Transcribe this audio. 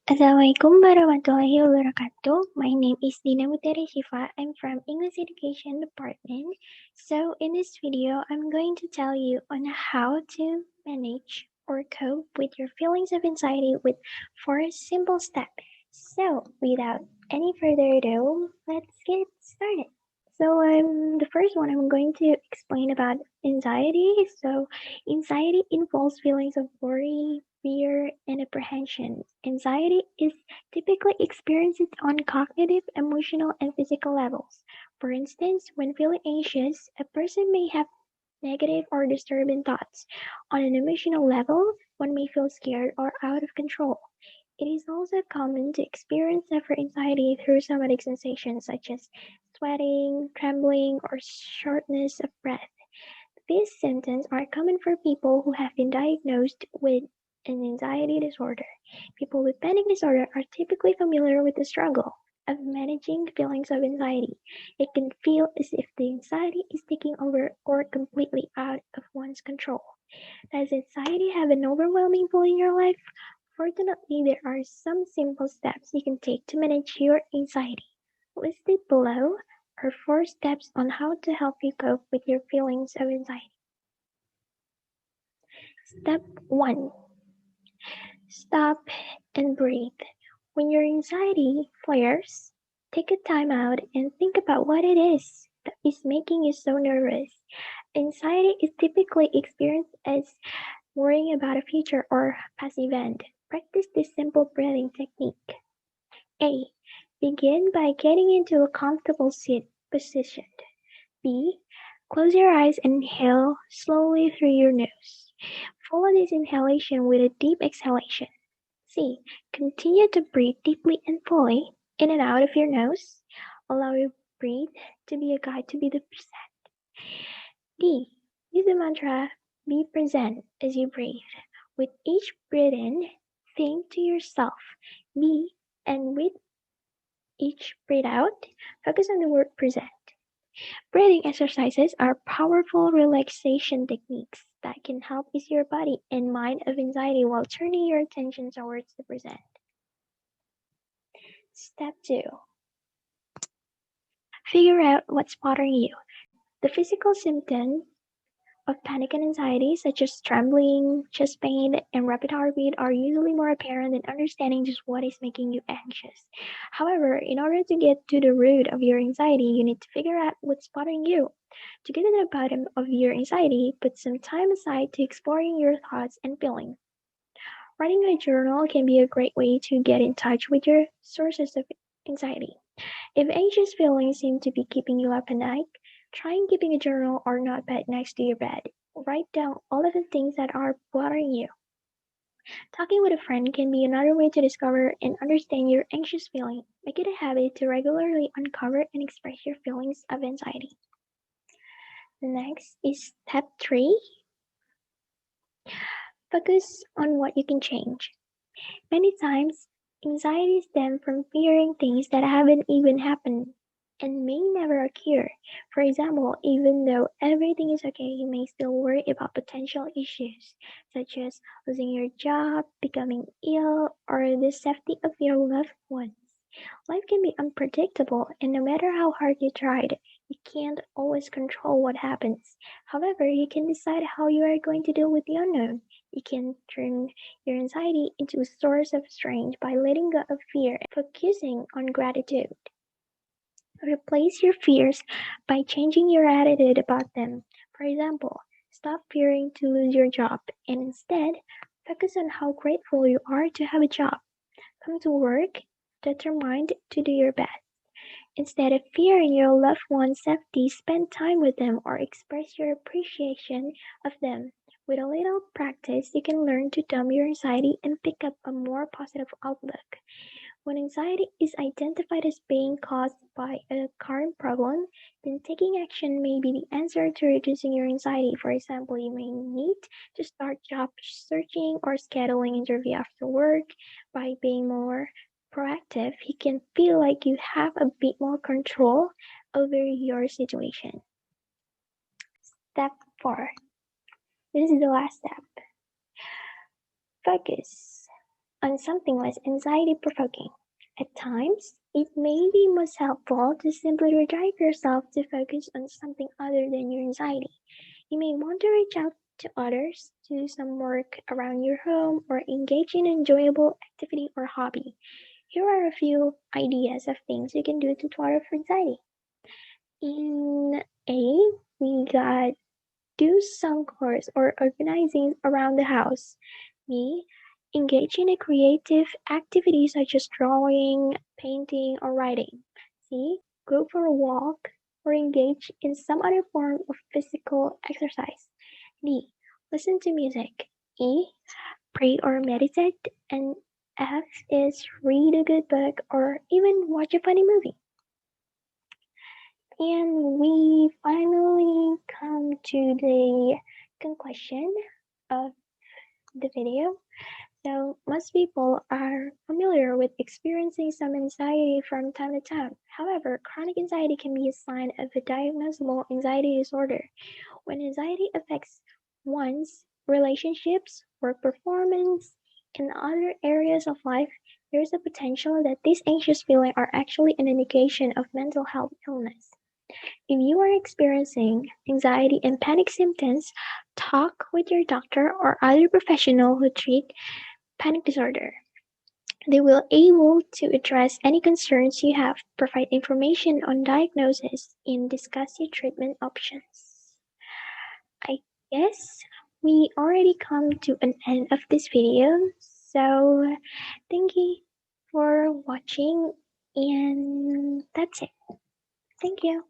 Assalamualaikum warahmatullahi wabarakatuh. My name is Dinda Syifa. I'm from English Education Department. So in this video, I'm going to tell you on how to manage or cope with your feelings of anxiety with 4 simple steps. So without any further ado, let's get started. So the first one I'm going to explain about anxiety. So anxiety involves feelings of worry, fear, and apprehension. Anxiety is typically experienced on cognitive, emotional, and physical levels. For instance, when feeling anxious, a person may have negative or disturbing thoughts. On an emotional level, one may feel scared or out of control. It is also common to experience severe anxiety through somatic sensations such as sweating, trembling, or shortness of breath. These symptoms are common for people who have been diagnosed with an anxiety disorder. People with panic disorder are typically familiar with the struggle of managing feelings of anxiety. It can feel as if the anxiety is taking over or completely out of one's control. Does anxiety have an overwhelming pull in your life? Fortunately, there are some simple steps you can take to manage your anxiety. Listed below are 4 steps on how to help you cope with your feelings of anxiety. Step 1. Stop and breathe. When your anxiety flares, take a time out and think about what it is that is making you so nervous. Anxiety is typically experienced as worrying about a future or past event. Practice this simple breathing technique. A. Begin by getting into a comfortable seat position. B. Close your eyes and inhale slowly through your nose. Follow this inhalation with a deep exhalation. C. Continue to breathe deeply and fully in and out of your nose. Allow your breath to be a guide to be the present. D. Use the mantra be present as you breathe. With each breath in, think to yourself, be, and with each breath out, focus on the word present. Breathing exercises are powerful relaxation techniques that can help ease your body and mind of anxiety while turning your attention towards the present. Step 2. Figure out what's bothering you. The physical symptoms of panic and anxiety, such as trembling, chest pain, and rapid heartbeat, are usually more apparent than understanding just what is making you anxious. However, in order to get to the root of your anxiety, you need to figure out what's bothering you. To get to the bottom of your anxiety, put some time aside to exploring your thoughts and feelings. Writing a journal can be a great way to get in touch with your sources of anxiety. If anxious feelings seem to be keeping you up at night, try keeping a journal or notepad next to your bed. Write down all of the things that are bothering you. Talking with a friend can be another way to discover and understand your anxious feeling. Make it a habit to regularly uncover and express your feelings of anxiety. Next is step 3. Focus on what you can change. Many times, anxiety stems from fearing things that haven't even happened and may never occur. For example, even though everything is okay, you may still worry about potential issues, such as losing your job, becoming ill, or the safety of your loved ones. Life can be unpredictable, and no matter how hard you tried, you can't always control what happens. However, you can decide how you are going to deal with the unknown. You can turn your anxiety into a source of strength by letting go of fear and focusing on gratitude. Replace your fears by changing your attitude about them. For example, stop fearing to lose your job and instead focus on how grateful you are to have a job. Come to work determined to do your best. Instead of fearing your loved one's safety, spend time with them or express your appreciation of them. With a little practice, you can learn to dumb your anxiety and pick up a more positive outlook. When anxiety is identified as being caused by a current problem, then taking action may be the answer to reducing your anxiety. For example, you may need to start job searching or scheduling interview after work. By being more proactive, you can feel like you have a bit more control over your situation. Step 4. This is the last step. Focus on something less anxiety-provoking. At times, it may be most helpful to simply redirect yourself to focus on something other than your anxiety. You may want to reach out to others, do some work around your home, or engage in an enjoyable activity or hobby. Here are a few ideas of things you can do to thwart off anxiety. In A, we got do some chores or organizing around the house. B, engage in a creative activity such as drawing, painting, or writing. C, go for a walk or engage in some other form of physical exercise. D, listen to music. E, pray or meditate. And F is read a good book or even watch a funny movie. And we finally come to the conclusion of the video. So most people are familiar with experiencing some anxiety from time to time. However, chronic anxiety can be a sign of a diagnosable anxiety disorder. When anxiety affects one's relationships, work performance, and other areas of life, there is a potential that these anxious feelings are actually an indication of mental health illness. If you are experiencing anxiety and panic symptoms, talk with your doctor or other professional who treat panic disorder. They will able to address any concerns you have, provide information on diagnosis, and discuss your treatment options. I guess we already come to an end of this video, so thank you for watching, and that's it. Thank you.